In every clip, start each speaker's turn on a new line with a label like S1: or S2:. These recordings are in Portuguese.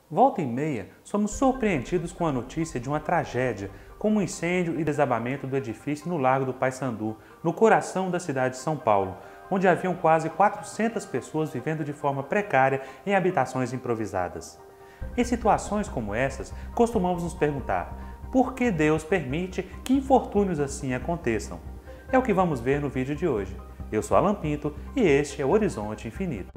S1: Volta e meia, somos surpreendidos com a notícia de uma tragédia, como o incêndio e desabamento do edifício no Largo do Paissandu, no coração da cidade de São Paulo, onde haviam quase 400 pessoas vivendo de forma precária em habitações improvisadas. Em situações como essas, costumamos nos perguntar: por que Deus permite que infortúnios assim aconteçam? É o que vamos ver no vídeo de hoje. Eu sou Alan Pinto e este é o Horizonte Infinito.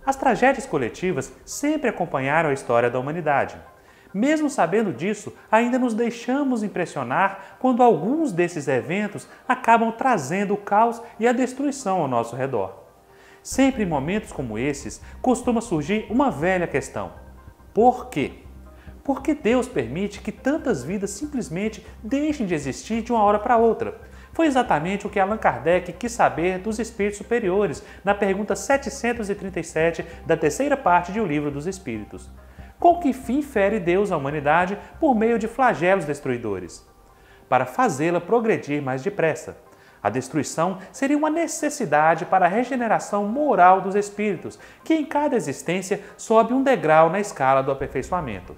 S1: As tragédias coletivas sempre acompanharam a história da humanidade. Mesmo sabendo disso, ainda nos deixamos impressionar quando alguns desses eventos acabam trazendo o caos e a destruição ao nosso redor. Sempre em momentos como esses, costuma surgir uma velha questão: por quê? Por que Deus permite que tantas vidas simplesmente deixem de existir de uma hora para outra? Foi exatamente o que Allan Kardec quis saber dos espíritos superiores na pergunta 737 da terceira parte de O Livro dos Espíritos. Com que fim fere Deus a humanidade por meio de flagelos destruidores? Para fazê-la progredir mais depressa. A destruição seria uma necessidade para a regeneração moral dos espíritos, que em cada existência sobe um degrau na escala do aperfeiçoamento.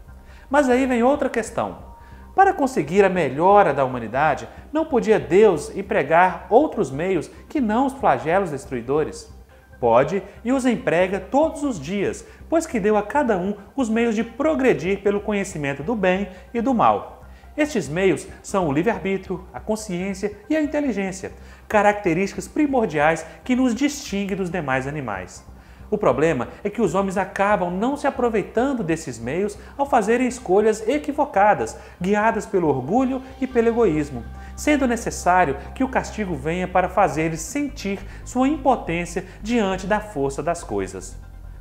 S1: Mas aí vem outra questão. Para conseguir a melhora da humanidade, não podia Deus empregar outros meios que não os flagelos destruidores? Pode e os emprega todos os dias, pois que deu a cada um os meios de progredir pelo conhecimento do bem e do mal. Estes meios são o livre-arbítrio, a consciência e a inteligência, características primordiais que nos distinguem dos demais animais. O problema é que os homens acabam não se aproveitando desses meios ao fazerem escolhas equivocadas, guiadas pelo orgulho e pelo egoísmo, sendo necessário que o castigo venha para fazer-lhes sentir sua impotência diante da força das coisas.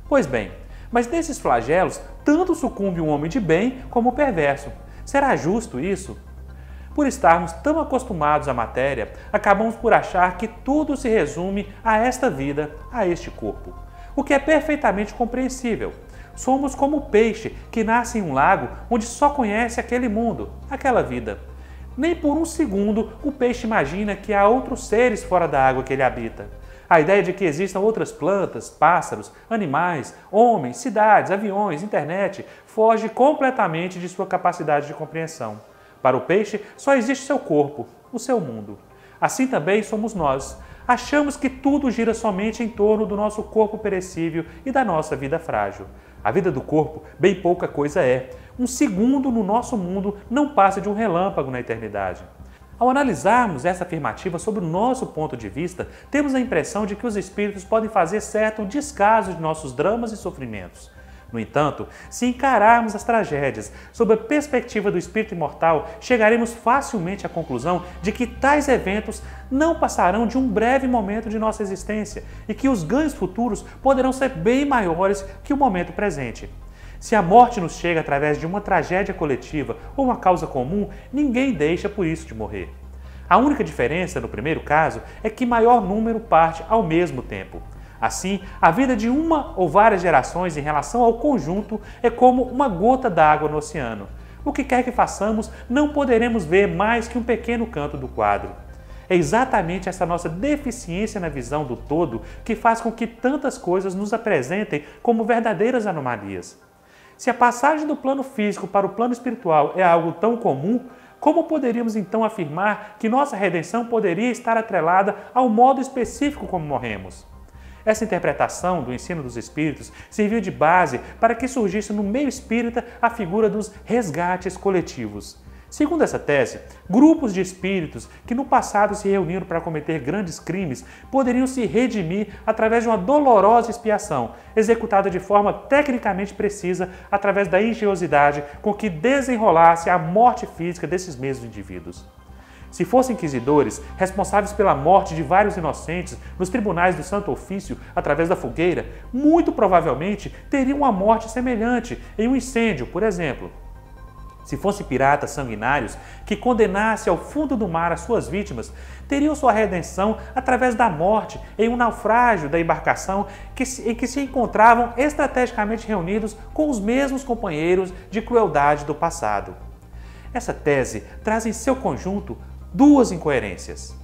S1: Pois bem, mas desses flagelos, tanto sucumbe um homem de bem como o perverso. Será justo isso? Por estarmos tão acostumados à matéria, acabamos por achar que tudo se resume a esta vida, a este corpo. O que é perfeitamente compreensível. Somos como o peixe que nasce em um lago onde só conhece aquele mundo, aquela vida. Nem por um segundo o peixe imagina que há outros seres fora da água que ele habita. A ideia de que existam outras plantas, pássaros, animais, homens, cidades, aviões, internet, foge completamente de sua capacidade de compreensão. Para o peixe, só existe seu corpo, o seu mundo. Assim também somos nós. Achamos que tudo gira somente em torno do nosso corpo perecível e da nossa vida frágil. A vida do corpo, bem pouca coisa é. Um segundo no nosso mundo não passa de um relâmpago na eternidade. Ao analisarmos essa afirmativa sob o nosso ponto de vista, temos a impressão de que os espíritos podem fazer certo descaso de nossos dramas e sofrimentos. No entanto, se encararmos as tragédias sob a perspectiva do espírito imortal, chegaremos facilmente à conclusão de que tais eventos não passarão de um breve momento de nossa existência e que os ganhos futuros poderão ser bem maiores que o momento presente. Se a morte nos chega através de uma tragédia coletiva ou uma causa comum, ninguém deixa por isso de morrer. A única diferença, no primeiro caso, é que maior número parte ao mesmo tempo. Assim, a vida de uma ou várias gerações em relação ao conjunto é como uma gota d'água no oceano. O que quer que façamos, não poderemos ver mais que um pequeno canto do quadro. É exatamente essa nossa deficiência na visão do todo que faz com que tantas coisas nos apresentem como verdadeiras anomalias. Se a passagem do plano físico para o plano espiritual é algo tão comum, como poderíamos então afirmar que nossa redenção poderia estar atrelada ao modo específico como morremos? Essa interpretação do ensino dos espíritos serviu de base para que surgisse no meio espírita a figura dos resgates coletivos. Segundo essa tese, grupos de espíritos que no passado se reuniram para cometer grandes crimes poderiam se redimir através de uma dolorosa expiação, executada de forma tecnicamente precisa através da engenhosidade com que desenrolasse a morte física desses mesmos indivíduos. Se fossem inquisidores, responsáveis pela morte de vários inocentes nos tribunais do Santo Ofício através da fogueira, muito provavelmente teriam uma morte semelhante em um incêndio, por exemplo. Se fossem piratas sanguinários que condenassem ao fundo do mar as suas vítimas, teriam sua redenção através da morte em um naufrágio da embarcação em que se encontravam estrategicamente reunidos com os mesmos companheiros de crueldade do passado. Essa tese traz em seu conjunto duas incoerências.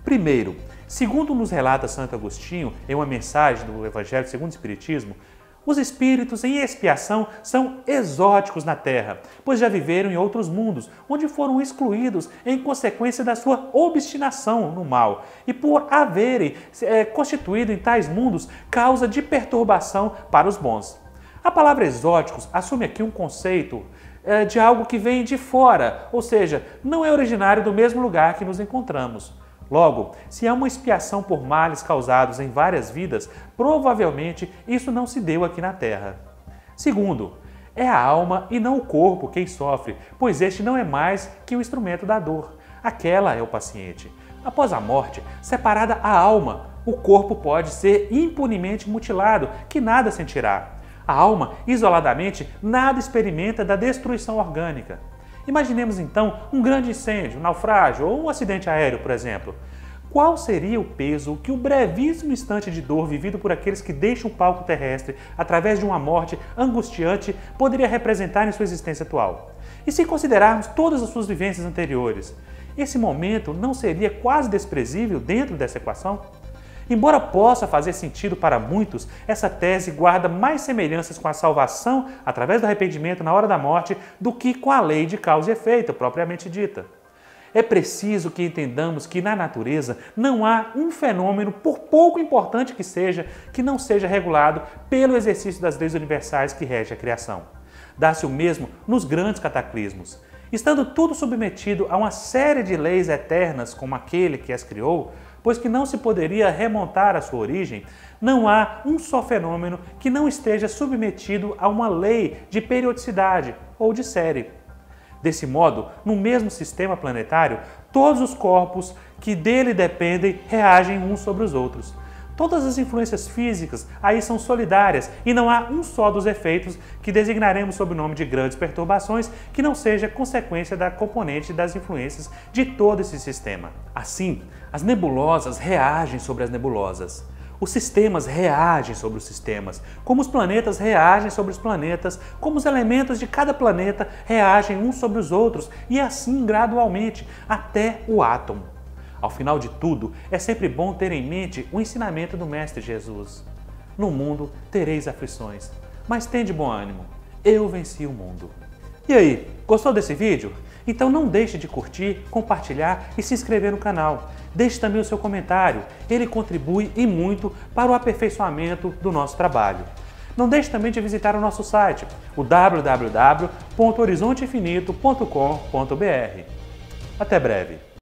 S1: Primeiro, segundo nos relata Santo Agostinho em uma mensagem do Evangelho segundo o Espiritismo, os espíritos em expiação são exóticos na Terra, pois já viveram em outros mundos, onde foram excluídos em consequência da sua obstinação no mal e por haverem constituído em tais mundos causa de perturbação para os bons. A palavra exóticos assume aqui um conceito de algo que vem de fora, ou seja, não é originário do mesmo lugar que nos encontramos. Logo, se há uma expiação por males causados em várias vidas, provavelmente isso não se deu aqui na Terra. Segundo, é a alma e não o corpo quem sofre, pois este não é mais que o instrumento da dor. Aquela é o paciente. Após a morte, separada a alma, o corpo pode ser impunemente mutilado, que nada sentirá. A alma, isoladamente, nada experimenta da destruição orgânica. Imaginemos então um grande incêndio, um naufrágio ou um acidente aéreo, por exemplo. Qual seria o peso que o brevíssimo instante de dor vivido por aqueles que deixam o palco terrestre através de uma morte angustiante poderia representar em sua existência atual? E se considerarmos todas as suas vivências anteriores, esse momento não seria quase desprezível dentro dessa equação? Embora possa fazer sentido para muitos, essa tese guarda mais semelhanças com a salvação através do arrependimento na hora da morte do que com a lei de causa e efeito propriamente dita. É preciso que entendamos que na natureza não há um fenômeno, por pouco importante que seja, que não seja regulado pelo exercício das leis universais que regem a criação. Dá-se o mesmo nos grandes cataclismos. Estando tudo submetido a uma série de leis eternas como aquele que as criou, pois que não se poderia remontar à sua origem, não há um só fenômeno que não esteja submetido a uma lei de periodicidade ou de série. Desse modo, no mesmo sistema planetário, todos os corpos que dele dependem reagem uns sobre os outros. Todas as influências físicas aí são solidárias e não há um só dos efeitos que designaremos sob o nome de grandes perturbações que não seja consequência da componente das influências de todo esse sistema. Assim, as nebulosas reagem sobre as nebulosas. Os sistemas reagem sobre os sistemas, como os planetas reagem sobre os planetas, como os elementos de cada planeta reagem uns sobre os outros e assim gradualmente até o átomo. Ao final de tudo, é sempre bom ter em mente o ensinamento do Mestre Jesus. No mundo tereis aflições, mas tende bom ânimo, eu venci o mundo. E aí, gostou desse vídeo? Então não deixe de curtir, compartilhar e se inscrever no canal. Deixe também o seu comentário, ele contribui e muito para o aperfeiçoamento do nosso trabalho. Não deixe também de visitar o nosso site, o www.horizonteinfinito.com.br. Até breve!